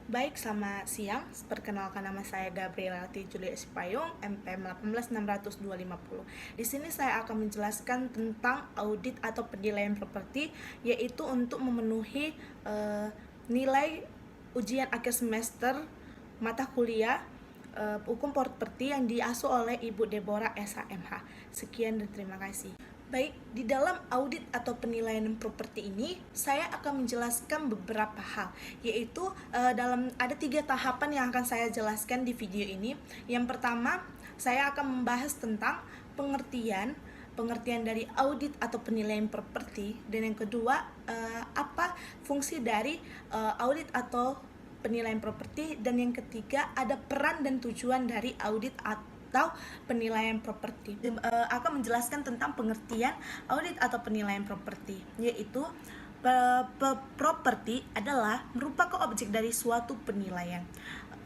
Baik, selamat siang. Perkenalkan, nama saya Gabriela T. Julia Sipayung, MPM 1860250. Di sini saya akan menjelaskan tentang audit atau penilaian properti, yaitu untuk memenuhi nilai ujian akhir semester mata kuliah hukum properti yang diasuh oleh Ibu Deborah SHMH. Sekian dan terima kasih. Baik, di dalam audit atau penilaian properti ini, saya akan menjelaskan beberapa hal, yaitu ada 3 tahapan yang akan saya jelaskan di video ini. Yang pertama, saya akan membahas tentang pengertian dari audit atau penilaian properti, dan yang kedua, apa fungsi dari audit atau penilaian properti, dan yang ketiga, ada peran dan tujuan dari audit atau penilaian properti. Akan menjelaskan tentang pengertian audit atau penilaian properti, yaitu properti adalah merupakan objek dari suatu penilaian.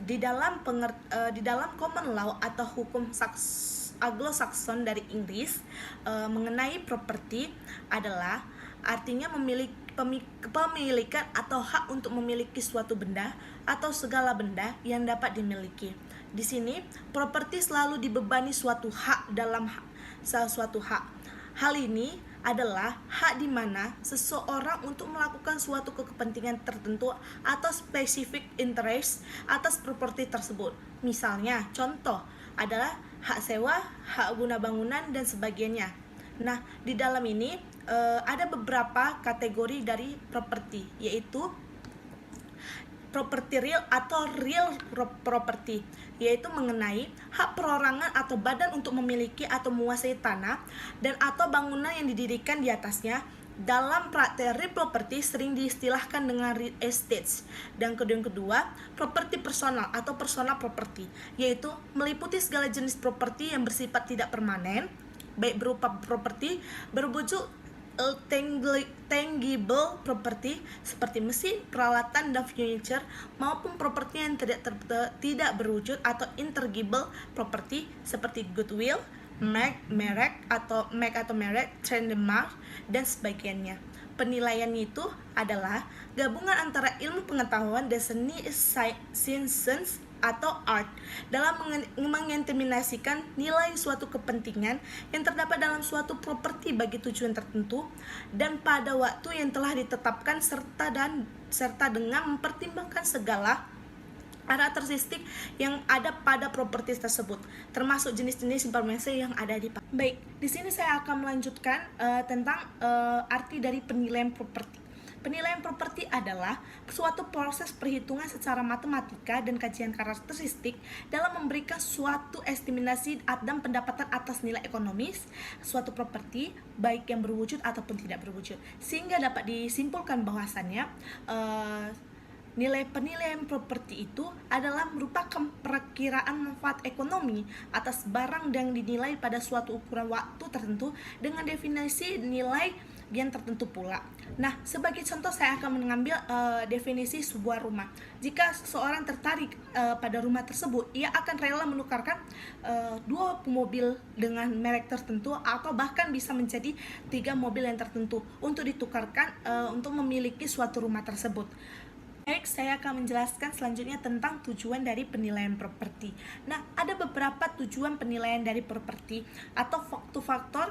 Di dalam common law atau hukum Anglo-Saxon dari Inggris, mengenai properti adalah artinya kepemilikan atau hak untuk memiliki suatu benda atau segala benda yang dapat dimiliki. Di sini, properti selalu dibebani suatu hak dalam suatu hak. Hal ini adalah hak di mana seseorang untuk melakukan suatu kepentingan tertentu atau specific interest atas properti tersebut. Misalnya, contoh adalah hak sewa, hak guna bangunan, dan sebagainya. Nah, di dalam ini ada beberapa kategori dari properti, yaitu properti real atau real property, yaitu mengenai hak perorangan atau badan untuk memiliki atau menguasai tanah dan atau bangunan yang didirikan di atasnya. Dalam praktek real property sering diistilahkan dengan real estate. Dan yang kedua, properti personal atau personal property, yaitu meliputi segala jenis properti yang bersifat tidak permanen, baik berupa properti berwujud tangible property seperti mesin, peralatan, dan furniture, maupun properti yang tidak berwujud atau intangible property seperti goodwill, merek atau trademark, dan sebagainya. Penilaian itu adalah gabungan antara ilmu pengetahuan dan seni science atau art dalam mengedeterminasikan nilai suatu kepentingan yang terdapat dalam suatu properti bagi tujuan tertentu dan pada waktu yang telah ditetapkan serta dengan mempertimbangkan segala karakteristik yang ada pada properti tersebut, termasuk jenis-jenis informasi yang ada di. Baik, di sini saya akan melanjutkan tentang arti dari penilaian properti. Penilaian properti adalah suatu proses perhitungan secara matematika dan kajian karakteristik dalam memberikan suatu estimasi dan pendapatan atas nilai ekonomis suatu properti, baik yang berwujud ataupun tidak berwujud, sehingga dapat disimpulkan bahwasannya nilai penilaian properti itu adalah merupakan perkiraan manfaat ekonomi atas barang yang dinilai pada suatu ukuran waktu tertentu dengan definisi nilai yang tertentu pula. Nah, sebagai contoh saya akan mengambil definisi sebuah rumah. Jika seseorang tertarik pada rumah tersebut, ia akan rela menukarkan 2 mobil dengan merek tertentu atau bahkan bisa menjadi 3 mobil yang tertentu untuk ditukarkan untuk memiliki suatu rumah tersebut. Baik, saya akan menjelaskan selanjutnya tentang tujuan dari penilaian properti. Nah, ada beberapa tujuan penilaian dari properti atau faktor-faktor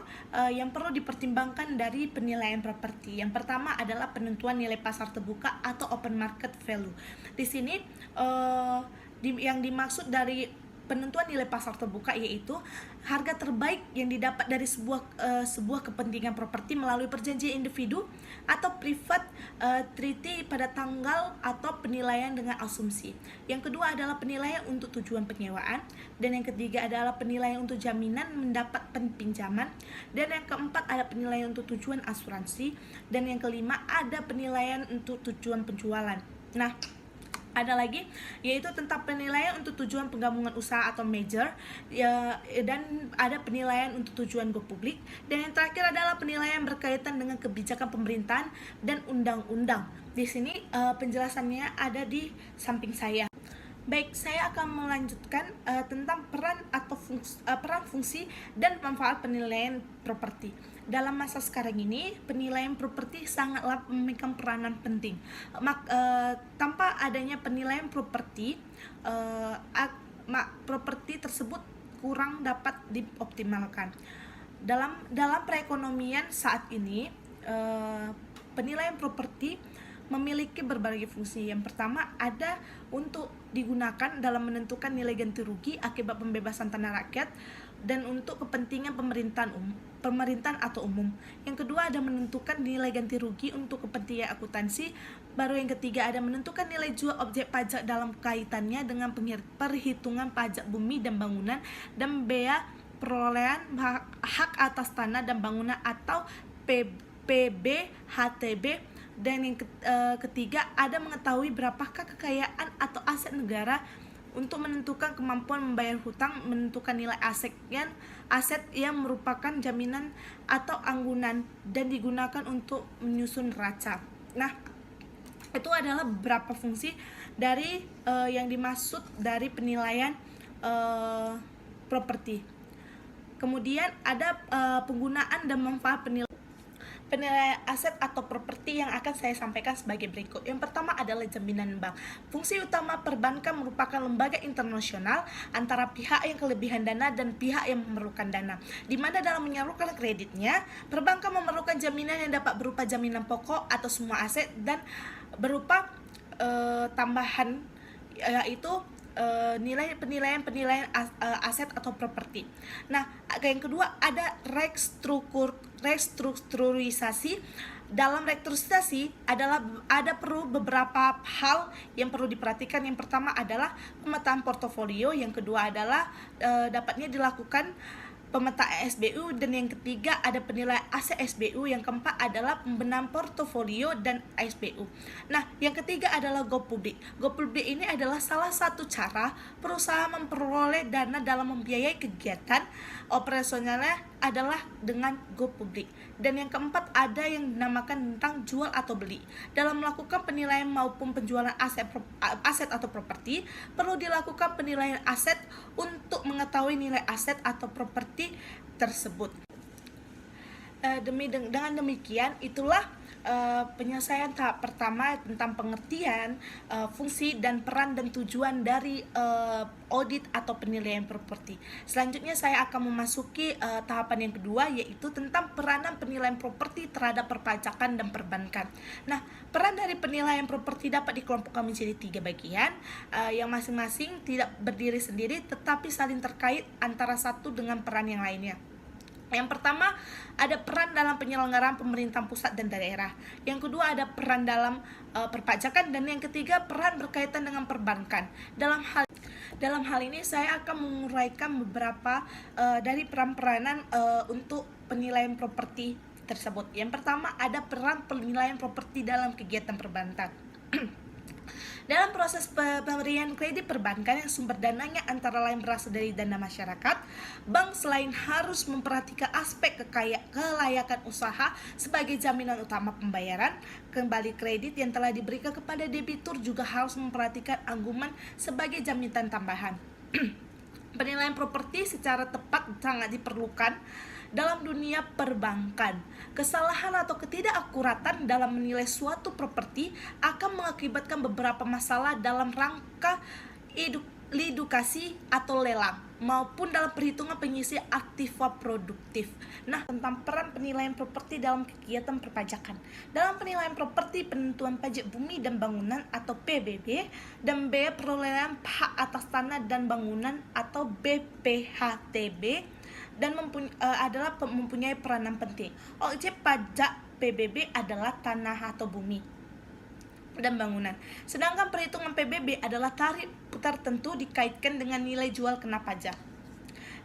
yang perlu dipertimbangkan dari penilaian properti. Yang pertama adalah penentuan nilai pasar terbuka atau open market value. Di sini yang dimaksud dari penentuan nilai pasar terbuka yaitu harga terbaik yang didapat dari sebuah kepentingan properti melalui perjanjian individu atau private treaty pada tanggal atau penilaian dengan asumsi. Yang kedua adalah penilaian untuk tujuan penyewaan, dan yang ketiga adalah penilaian untuk jaminan mendapat pinjaman, dan yang keempat ada penilaian untuk tujuan asuransi, dan yang kelima ada penilaian untuk tujuan penjualan. Nah, ada lagi yaitu tentang penilaian untuk tujuan penggabungan usaha atau merger dan ada penilaian untuk tujuan go publik, dan yang terakhir adalah penilaian berkaitan dengan kebijakan pemerintahan dan undang-undang. Di sini penjelasannya ada di samping saya. Baik, saya akan melanjutkan tentang peran fungsi dan manfaat penilaian properti. Dalam masa sekarang ini, penilaian properti sangatlah memegang peranan penting. Tanpa adanya penilaian properti, properti tersebut kurang dapat dioptimalkan. Dalam perekonomian saat ini, penilaian properti memiliki berbagai fungsi. Yang pertama, ada untuk digunakan dalam menentukan nilai ganti rugi akibat pembebasan tanah rakyat dan untuk kepentingan pemerintahan atau umum. Yang kedua, ada menentukan nilai ganti rugi untuk kepentingan akuntansi. Baru yang ketiga, ada menentukan nilai jual objek pajak dalam kaitannya dengan perhitungan pajak bumi dan bangunan dan bea perolehan hak atas tanah dan bangunan atau PBHTB. Dan yang ketiga, ada mengetahui berapakah kekayaan atau aset negara untuk menentukan kemampuan membayar hutang, menentukan nilai aset yang merupakan jaminan atau anggunan dan digunakan untuk menyusun neraca. Nah, itu adalah beberapa fungsi dari yang dimaksud dari penilaian properti. Kemudian ada penggunaan dan manfaat penilaian aset atau properti yang akan saya sampaikan sebagai berikut. Yang pertama adalah jaminan bank. Fungsi utama perbankan merupakan lembaga internasional antara pihak yang kelebihan dana dan pihak yang memerlukan dana, di mana dalam menyalurkan kreditnya, perbankan memerlukan jaminan yang dapat berupa jaminan pokok atau semua aset dan berupa tambahan, yaitu penilaian aset atau properti. Nah, yang kedua ada restrukturisasi. Dalam restrukturisasi ada perlu beberapa hal yang perlu diperhatikan. Yang pertama adalah pemetaan portofolio, yang kedua adalah dapatnya dilakukan pemetaan SBU, dan yang ketiga ada penilaian aset SBU, yang keempat adalah pembenahan portofolio dan SBU. Nah, yang ketiga adalah go public. Go public ini adalah salah satu cara perusahaan memperoleh dana dalam membiayai kegiatan operasionalnya adalah dengan go public. Dan yang keempat ada yang dinamakan tentang jual atau beli. Dalam melakukan penilaian maupun penjualan aset atau properti, perlu dilakukan penilaian aset untuk mengetahui nilai aset atau properti tersebut. Dengan demikian, itulah penyelesaian tahap pertama tentang pengertian, fungsi dan peran dan tujuan dari audit atau penilaian properti. Selanjutnya saya akan memasuki tahapan yang kedua, yaitu tentang peranan penilaian properti terhadap perpajakan dan perbankan. Nah, peran dari penilaian properti dapat dikelompokkan menjadi 3 bagian, yang masing-masing tidak berdiri sendiri tetapi saling terkait antara satu dengan peran yang lainnya. Yang pertama, ada peran dalam penyelenggaraan pemerintahan pusat dan daerah. Yang kedua, ada peran dalam perpajakan, dan yang ketiga, peran berkaitan dengan perbankan. Dalam hal ini saya akan menguraikan beberapa dari peran-peranan untuk penilaian properti tersebut. Yang pertama, ada peran penilaian properti dalam kegiatan perbankan. Dalam proses pemberian kredit perbankan yang sumber dananya antara lain berasal dari dana masyarakat, bank selain harus memperhatikan aspek kelayakan usaha sebagai jaminan utama pembayaran kembali kredit yang telah diberikan kepada debitur, juga harus memperhatikan angguman sebagai jaminan tambahan. Penilaian properti secara tepat sangat diperlukan dalam dunia perbankan. Kesalahan atau ketidakakuratan dalam menilai suatu properti akan mengakibatkan beberapa masalah dalam rangka edukasi atau lelang maupun dalam perhitungan pengisi aktiva produktif. Nah, tentang peran penilaian properti dalam kegiatan perpajakan. Dalam penilaian properti, penentuan pajak bumi dan bangunan atau PBB dan bea perolehan hak atas tanah dan bangunan atau BPHTB dan mempunyai peranan penting. Objek pajak PBB adalah tanah atau bumi dan bangunan. Sedangkan perhitungan PBB adalah tarif tertentu dikaitkan dengan nilai jual kena pajak.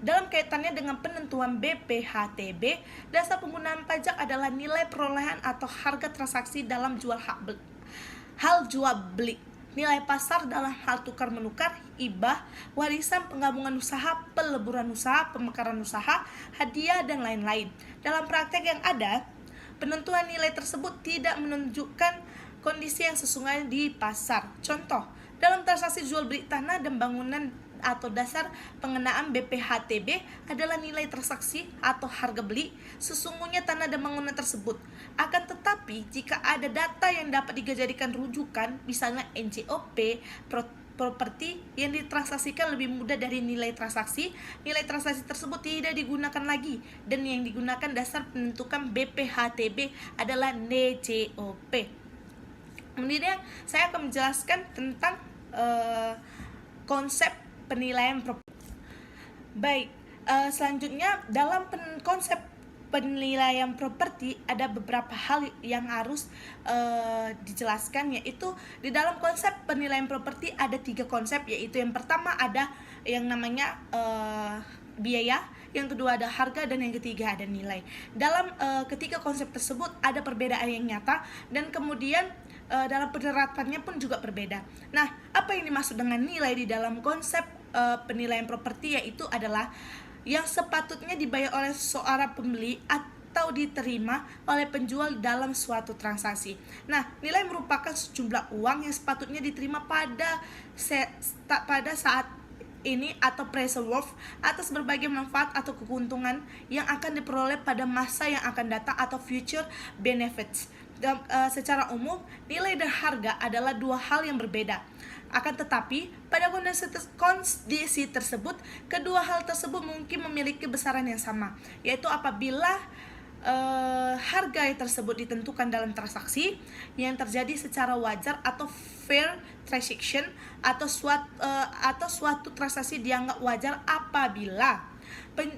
Dalam kaitannya dengan penentuan BPHTB, dasar penggunaan pajak adalah nilai perolehan atau harga transaksi dalam hal jual beli, nilai pasar dalam hal tukar menukar, hibah, warisan, penggabungan usaha, peleburan usaha, pemekaran usaha, hadiah, dan lain-lain. Dalam praktek yang ada, penentuan nilai tersebut tidak menunjukkan kondisi yang sesungguhnya di pasar. Contoh, dalam transaksi jual beli tanah dan bangunan atau dasar pengenaan BPHTB adalah nilai transaksi atau harga beli sesungguhnya tanah dan bangunan tersebut. Akan tetapi, jika ada data yang dapat dijadikan rujukan, misalnya NJOP, properti yang ditransaksikan lebih mudah dari nilai transaksi tersebut tidak digunakan lagi dan yang digunakan dasar penentukan BPHTB adalah NJOP. Kemudian saya akan menjelaskan tentang konsep penilaian properti. Baik, selanjutnya dalam konsep penilaian properti ada beberapa hal yang harus dijelaskan, yaitu di dalam konsep penilaian properti ada 3 konsep, yaitu yang pertama ada yang namanya biaya, yang kedua ada harga, dan yang ketiga ada nilai. Dalam ketiga konsep tersebut ada perbedaan yang nyata dan kemudian dalam penerapannya pun juga berbeda. Nah, apa yang dimaksud dengan nilai di dalam konsep penilaian properti, yaitu adalah yang sepatutnya dibayar oleh seorang pembeli atau diterima oleh penjual dalam suatu transaksi. Nah, nilai merupakan sejumlah uang yang sepatutnya diterima pada saat ini atau present worth atas berbagai manfaat atau keuntungan yang akan diperoleh pada masa yang akan datang atau future benefits. Secara umum, nilai dan harga adalah 2 hal yang berbeda. Akan tetapi, pada kondisi tersebut, kedua hal tersebut mungkin memiliki besaran yang sama, yaitu apabila harga tersebut ditentukan dalam transaksi yang terjadi secara wajar atau fair transaction, atau suatu transaksi dianggap wajar apabila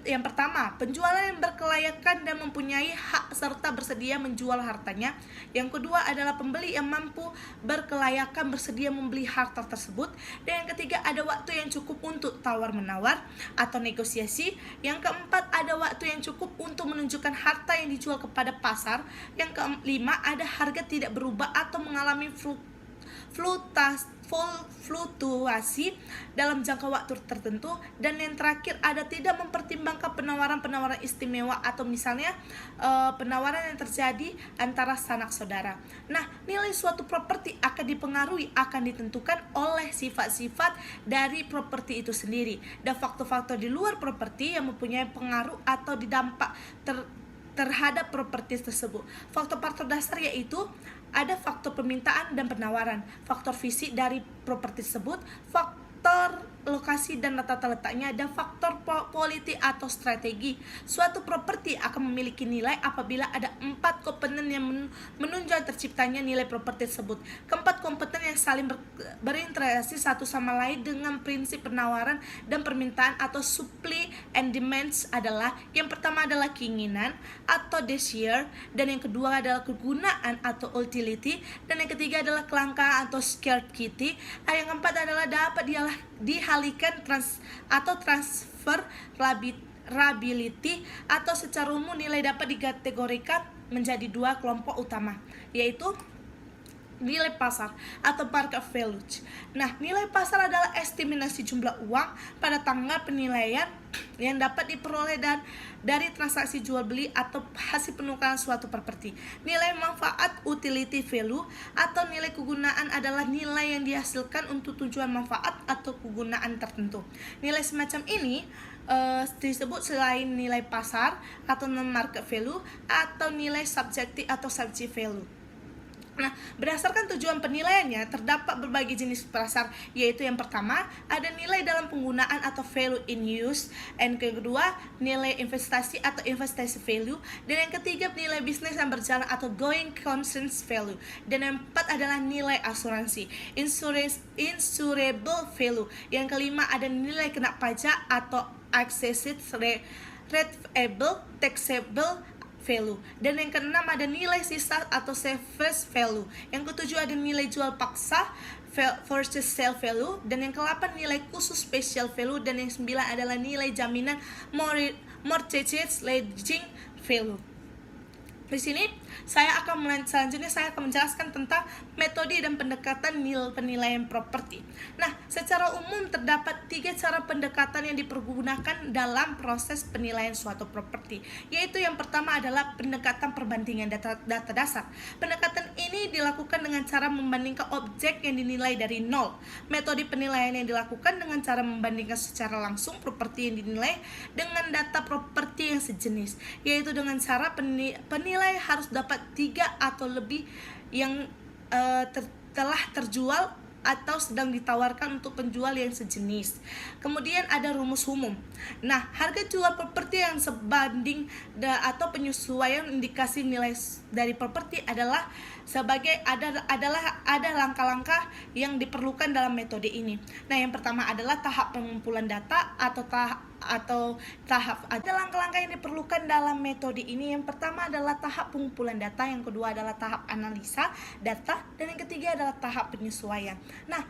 yang pertama, penjualan yang berkelayakan dan mempunyai hak serta bersedia menjual hartanya. Yang kedua adalah pembeli yang mampu berkelayakan bersedia membeli harta tersebut. Dan yang ketiga ada waktu yang cukup untuk tawar-menawar atau negosiasi. Yang keempat ada waktu yang cukup untuk menunjukkan harta yang dijual kepada pasar. Yang kelima ada harga tidak berubah atau mengalami fluktuasi dalam jangka waktu tertentu. Dan yang terakhir ada tidak mempertimbangkan penawaran-penawaran istimewa atau misalnya penawaran yang terjadi antara sanak saudara. Nah, nilai suatu properti akan ditentukan oleh sifat-sifat dari properti itu sendiri dan faktor-faktor di luar properti yang mempunyai pengaruh atau dampak terhadap properti tersebut. Faktor-faktor dasar yaitu ada faktor permintaan dan penawaran, faktor fisik dari properti tersebut, faktor lokasi dan letaknya, dan faktor politik atau strategi. Suatu properti akan memiliki nilai apabila ada 4 komponen yang menunjang terciptanya nilai properti tersebut. Keempat komponen yang saling berinteraksi satu sama lain dengan prinsip penawaran dan permintaan atau supply and demands adalah: yang pertama adalah keinginan atau desire, dan yang kedua adalah kegunaan atau utility, dan yang ketiga adalah kelangkaan atau scarcity. Yang keempat adalah dapat dihalikan transfer liability, atau secara umum nilai dapat dikategorikan menjadi 2 kelompok utama, yaitu nilai pasar atau market value. Nah, nilai pasar adalah estimasi jumlah uang pada tanggal penilaian yang dapat diperoleh dari transaksi jual beli atau hasil penukaran suatu properti. Nilai manfaat utility value atau nilai kegunaan adalah nilai yang dihasilkan untuk tujuan manfaat atau kegunaan tertentu. Nilai semacam ini disebut selain nilai pasar atau non-market value atau nilai subjektif atau subjective value. Nah, berdasarkan tujuan penilaiannya, terdapat berbagai jenis pasar, yaitu yang pertama, ada nilai dalam penggunaan atau value in use, dan kedua, nilai investasi atau investasi value, dan yang ketiga, nilai bisnis yang berjalan atau going concern value, dan yang keempat adalah nilai asuransi, insurable value, yang kelima ada nilai kena pajak atau accessed ratable taxable value, dan yang keenam ada nilai sisa atau service value, yang ketujuh ada nilai jual paksa versus sale value, dan yang ke-8 nilai khusus special value, dan yang 9 adalah nilai jaminan mortgage lending value. Di sini selanjutnya saya akan menjelaskan tentang metode dan pendekatan penilaian properti. Nah, secara umum terdapat 3 cara pendekatan yang dipergunakan dalam proses penilaian suatu properti, yaitu yang pertama adalah pendekatan perbandingan data dasar. Pendekatan ini dilakukan dengan cara membandingkan objek yang dinilai dari nol. Metode penilaian yang dilakukan dengan cara membandingkan secara langsung properti yang dinilai dengan data properti yang sejenis, yaitu dengan cara penilai harus dapat 3 atau lebih yang telah terjual atau sedang ditawarkan untuk penjual yang sejenis. Kemudian ada rumus umum. Nah, harga jual properti yang sebanding atau penyesuaian indikasi nilai dari properti adalah ada langkah-langkah yang diperlukan dalam metode ini. Nah, yang pertama adalah tahap pengumpulan data atau tahap. Ada langkah-langkah yang diperlukan dalam metode ini. Yang pertama adalah tahap pengumpulan data, yang kedua adalah tahap analisa data, dan yang ketiga adalah tahap penyesuaian. Nah,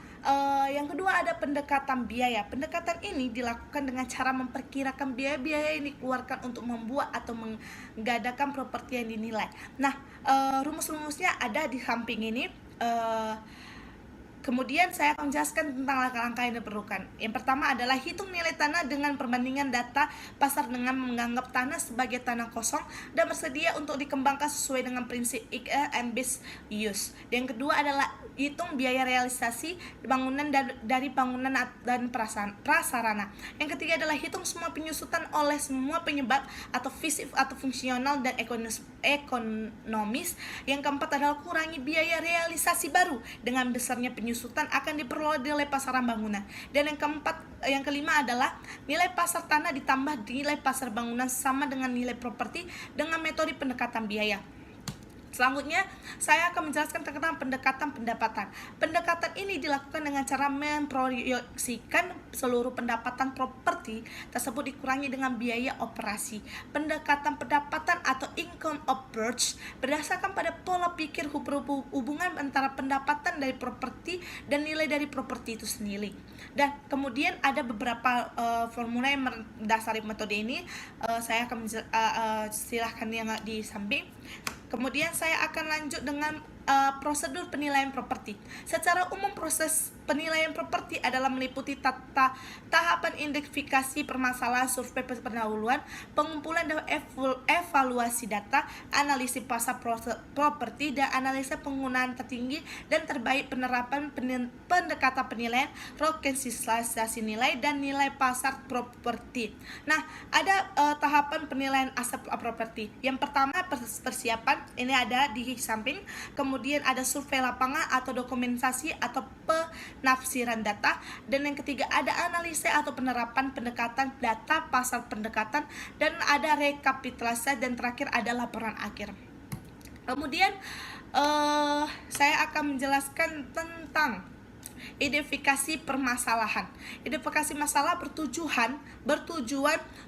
yang kedua ada pendekatan biaya. Pendekatan ini dilakukan dengan cara memperkirakan biaya-biaya yang dikeluarkan untuk membuat atau mengadakan properti yang dinilai. Nah, rumus-rumusnya ada di samping ini. Kemudian saya akan menjelaskan tentang langkah-langkah yang diperlukan. Yang pertama adalah hitung nilai tanah dengan perbandingan data pasar dengan menganggap tanah sebagai tanah kosong dan bersedia untuk dikembangkan sesuai dengan prinsip equal and best use. Dan yang kedua adalah hitung biaya realisasi bangunan dari bangunan dan prasarana. Yang ketiga adalah hitung semua penyusutan oleh semua penyebab atau fisik atau fungsional dan ekonomis. Yang keempat adalah kurangi biaya realisasi baru dengan besarnya penyusutan akan diperoleh nilai pasaran bangunan. Dan yang kelima adalah nilai pasar tanah ditambah nilai pasar bangunan sama dengan nilai properti dengan metode pendekatan biaya. Selanjutnya, saya akan menjelaskan tentang pendekatan pendapatan. Pendekatan ini dilakukan dengan cara memproyeksikan seluruh pendapatan properti tersebut dikurangi dengan biaya operasi. Pendekatan pendapatan atau income approach berdasarkan pada pola pikir hubungan antara pendapatan dari properti dan nilai dari properti itu sendiri. Dan kemudian ada beberapa formula yang mendasari metode ini. Saya akan silahkan yang di samping. Kemudian saya akan lanjut dengan prosedur penilaian properti. Secara umum proses penilaian properti adalah meliputi tahapan identifikasi permasalahan, survei pendahuluan, pengumpulan dan evaluasi data, analisis pasar properti, dan analisa penggunaan tertinggi dan terbaik penerapan pendekatan penilaian, rekonsilisasi nilai, dan nilai pasar properti. Nah, ada tahapan penilaian aset properti. Yang pertama persiapan, ini ada di samping. Kemudian ada survei lapangan atau dokumentasi atau penafsiran data, dan yang ketiga ada analisa atau penerapan pendekatan data pasar pendekatan, dan ada rekapitulasi, dan terakhir ada laporan akhir. Kemudian saya akan menjelaskan tentang identifikasi permasalahan. Identifikasi masalah bertujuan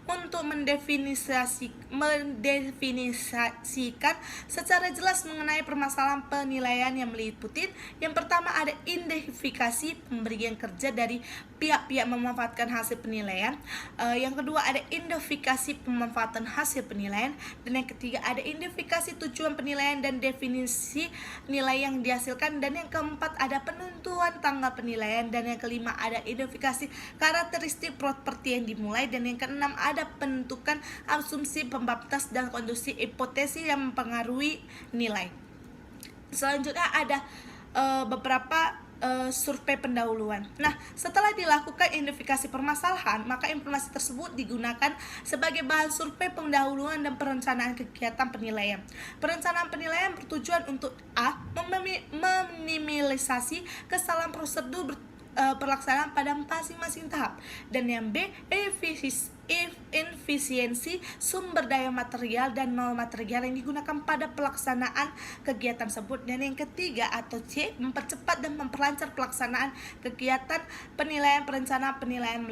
untuk mendefinisikan secara jelas mengenai permasalahan penilaian yang meliputi. Yang pertama ada identifikasi pemberian kerja dari pihak-pihak memanfaatkan hasil penilaian. Yang kedua ada identifikasi pemanfaatan hasil penilaian, dan yang ketiga ada identifikasi tujuan penilaian dan definisi nilai yang dihasilkan, dan yang keempat ada penentuan tanggal penilaian, dan yang kelima ada identifikasi karakteristik properti yang dimulai, dan yang keenam ada penentukan asumsi pembatas dan kondisi hipotesis yang mempengaruhi nilai. Selanjutnya ada beberapa survei pendahuluan. Nah, setelah dilakukan identifikasi permasalahan, maka informasi tersebut digunakan sebagai bahan survei pendahuluan dan perencanaan kegiatan penilaian. Perencanaan penilaian bertujuan untuk A. Meminimalisasi kesalahan prosedur pelaksanaan pada masing-masing tahap, dan yang B. Efisiensi sumber daya material dan non material yang digunakan pada pelaksanaan kegiatan tersebut, dan yang ketiga atau C. Mempercepat dan memperlancar pelaksanaan kegiatan penilaian, perencanaan penilaian,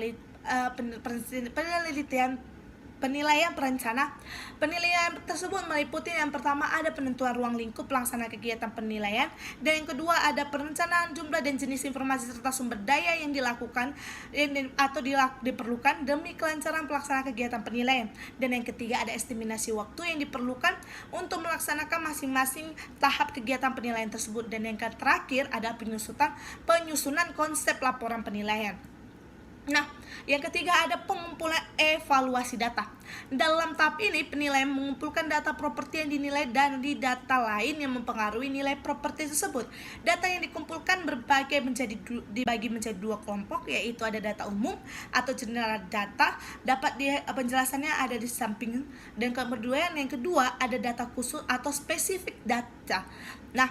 penelitian Penilaian perencana. Penilaian tersebut meliputi yang pertama ada penentuan ruang lingkup pelaksana kegiatan penilaian, dan yang kedua ada perencanaan jumlah dan jenis informasi serta sumber daya yang dilakukan atau diperlukan demi kelancaran pelaksanaan kegiatan penilaian, dan yang ketiga ada estimasi waktu yang diperlukan untuk melaksanakan masing-masing tahap kegiatan penilaian tersebut, dan yang terakhir ada penyusunan konsep laporan penilaian. Nah, yang ketiga ada pengumpulan evaluasi data. Dalam tahap ini, penilaian mengumpulkan data properti yang dinilai dari data lain yang mempengaruhi nilai properti tersebut. Data yang dikumpulkan dibagi menjadi dua kelompok, yaitu ada data umum atau general data. Penjelasannya ada di samping. Dan kemudian yang kedua ada data khusus atau spesifik data. Nah,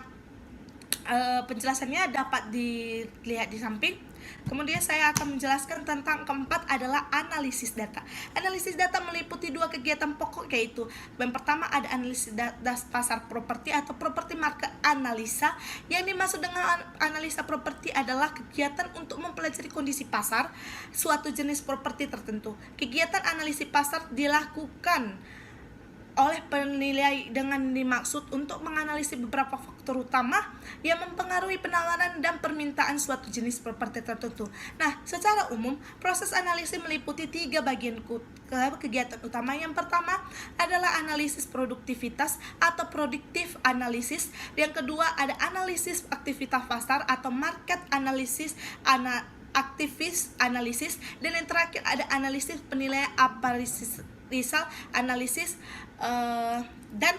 penjelasannya dapat dilihat di samping. Kemudian saya akan menjelaskan tentang keempat adalah analisis data. Analisis data meliputi dua kegiatan pokok, yaitu yang pertama ada analisis pasar properti atau property market analisa. Yang dimaksud dengan analisa properti adalah kegiatan untuk mempelajari kondisi pasar suatu jenis properti tertentu. Kegiatan analisis pasar dilakukan oleh penilai dengan dimaksud untuk menganalisis beberapa faktor utama yang mempengaruhi penawaran dan permintaan suatu jenis properti tertentu. Nah, secara umum, proses analisis meliputi 3 bagian kegiatan utama. Yang pertama adalah analisis produktivitas atau predictive analysis. Yang kedua ada analisis aktivitas pasar atau market analysis, aktivis analisis, dan yang terakhir ada analisis penilaian result analisis. Dan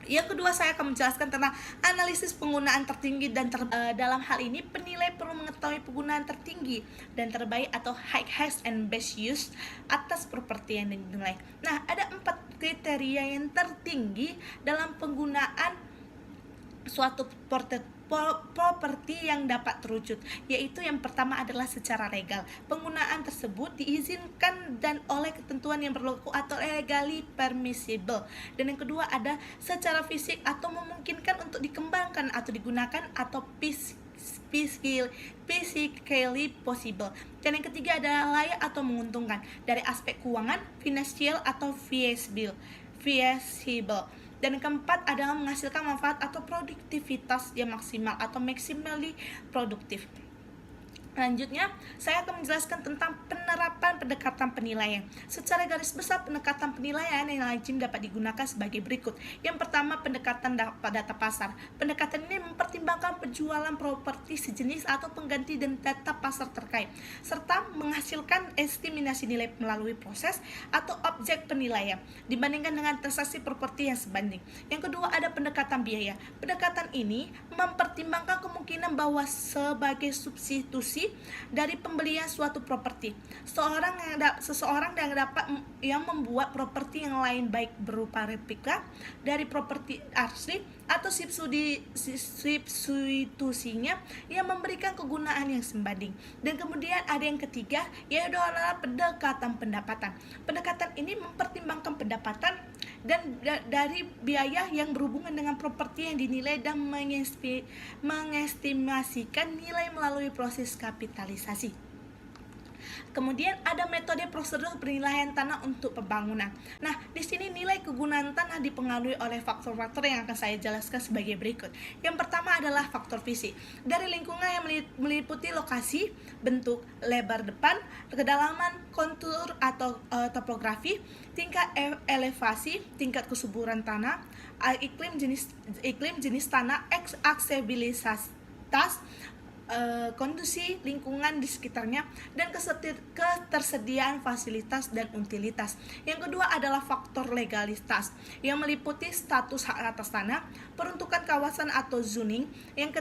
yang kedua saya akan menjelaskan tentang analisis penggunaan tertinggi dan dalam hal ini penilai perlu mengetahui penggunaan tertinggi dan terbaik atau highest and best use atas properti yang dinilai. Nah, ada 4 kriteria yang tertinggi dalam penggunaan suatu properti yang dapat terwujud, yaitu yang pertama adalah secara legal. Penggunaan tersebut diizinkan dan oleh ketentuan yang berlaku atau legally permissible. Dan yang kedua ada secara fisik atau memungkinkan untuk dikembangkan atau digunakan atau physically possible. Dan yang ketiga adalah layak atau menguntungkan dari aspek keuangan, finansial atau feasible. Dan yang keempat adalah menghasilkan manfaat atau produktivitas yang maksimal atau maximally produktif. Selanjutnya, saya akan menjelaskan tentang penerapan pendekatan penilaian. Secara garis besar, pendekatan penilaian yang lazim dapat digunakan sebagai berikut. Yang pertama, pendekatan data pasar. Pendekatan ini mempertimbangkan penjualan properti sejenis atau pengganti dan data pasar terkait, serta menghasilkan estimasi nilai melalui proses atau objek penilaian dibandingkan dengan transaksi properti yang sebanding. Yang kedua, ada pendekatan biaya. Pendekatan ini mempertimbangkan kemungkinan bahwa sebagai substitusi dari pembelian suatu properti, seseorang yang membuat properti yang lain, baik berupa replika dari properti asli atau substitusinya yang memberikan kegunaan yang sebanding. Dan kemudian ada yang ketiga, yaitu adalah pendekatan pendapatan. Pendekatan ini mempertimbangkan pendapatan dan dari biaya yang berhubungan dengan properti yang dinilai dan mengestimasikan nilai melalui proses kapitalisasi. Kemudian ada metode prosedur penilaian tanah untuk pembangunan. Nah, di sini nilai kegunaan tanah dipengaruhi oleh faktor-faktor yang akan saya jelaskan sebagai berikut. Yang pertama adalah faktor fisik. Dari lingkungan yang meliputi lokasi, bentuk, lebar depan, kedalaman, kontur atau topografi, tingkat elevasi, tingkat kesuburan tanah, iklim jenis tanah, aksesibilitas, kondisi lingkungan di sekitarnya, dan ketersediaan fasilitas dan utilitas. Yang kedua adalah faktor legalitas yang meliputi status hak atas tanah, peruntukan kawasan atau zoning. Dan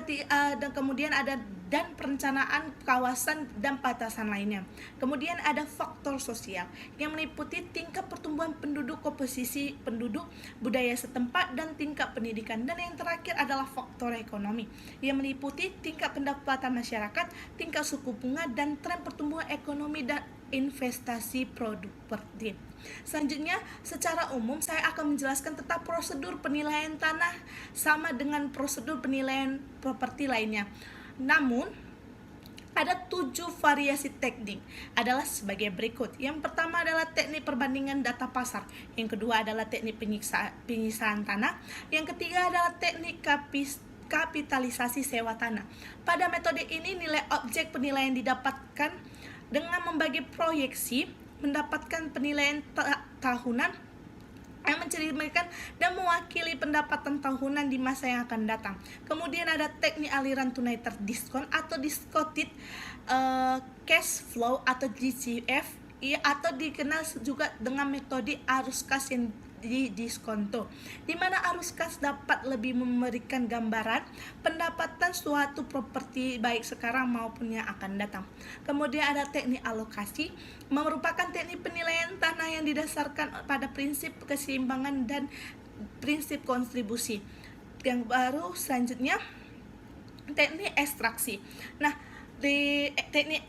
kemudian ada dan perencanaan kawasan dan batasan lainnya. Kemudian ada faktor sosial yang meliputi tingkat pertumbuhan penduduk, komposisi penduduk, budaya setempat, dan tingkat pendidikan. Dan yang terakhir adalah faktor ekonomi yang meliputi tingkat pendapatan masyarakat, tingkat suku bunga, dan tren pertumbuhan ekonomi dan investasi properti. Selanjutnya, secara umum saya akan menjelaskan tentang prosedur penilaian tanah sama dengan prosedur penilaian properti lainnya. Namun, Ada 7 variasi teknik adalah sebagai berikut. Yang pertama adalah teknik perbandingan data pasar. Yang kedua adalah teknik penyiksaan tanah. Yang ketiga adalah teknik kapitalisasi sewa tanah. Pada metode ini nilai objek penilaian didapatkan dengan membagi proyeksi, mendapatkan penilaian tahunan yang mencerminkan dan mewakili pendapatan tahunan di masa yang akan datang. Kemudian ada teknik aliran tunai terdiskon atau discounted cash flow atau DCF, atau dikenal juga dengan metode arus kas yang di diskonto, di mana arus kas dapat lebih memberikan gambaran pendapatan suatu properti baik sekarang maupun yang akan datang. Kemudian ada teknik alokasi, merupakan teknik penilaian tanah yang didasarkan pada prinsip keseimbangan dan prinsip kontribusi. Yang baru selanjutnya teknik ekstraksi. Nah, di teknik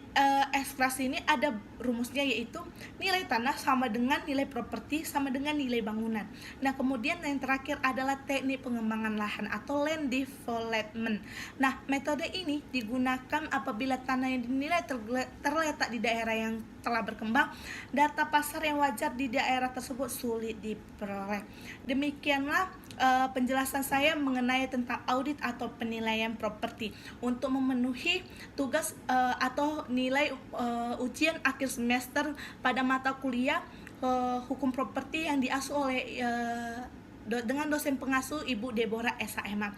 ekstraksi ini ada rumusnya, yaitu nilai tanah sama dengan nilai properti sama dengan nilai bangunan. Nah, kemudian yang terakhir adalah teknik pengembangan lahan atau land development. Nah, metode ini digunakan apabila tanah yang dinilai terletak di daerah yang telah berkembang, data pasar yang wajar di daerah tersebut sulit diperoleh. Demikianlah penjelasan saya mengenai tentang audit atau penilaian properti untuk memenuhi tugas atau nilai ujian akhir semester pada mata kuliah hukum properti yang diasuh oleh dengan dosen pengasuh Ibu Deborah SHMA.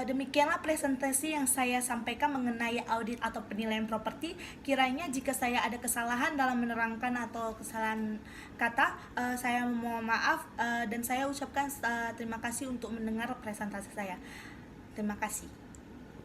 Demikianlah presentasi yang saya sampaikan mengenai audit atau penilaian properti. Kiranya jika saya ada kesalahan dalam menerangkan atau kesalahan kata, saya mohon maaf, dan saya ucapkan terima kasih untuk mendengar presentasi saya. Terima kasih.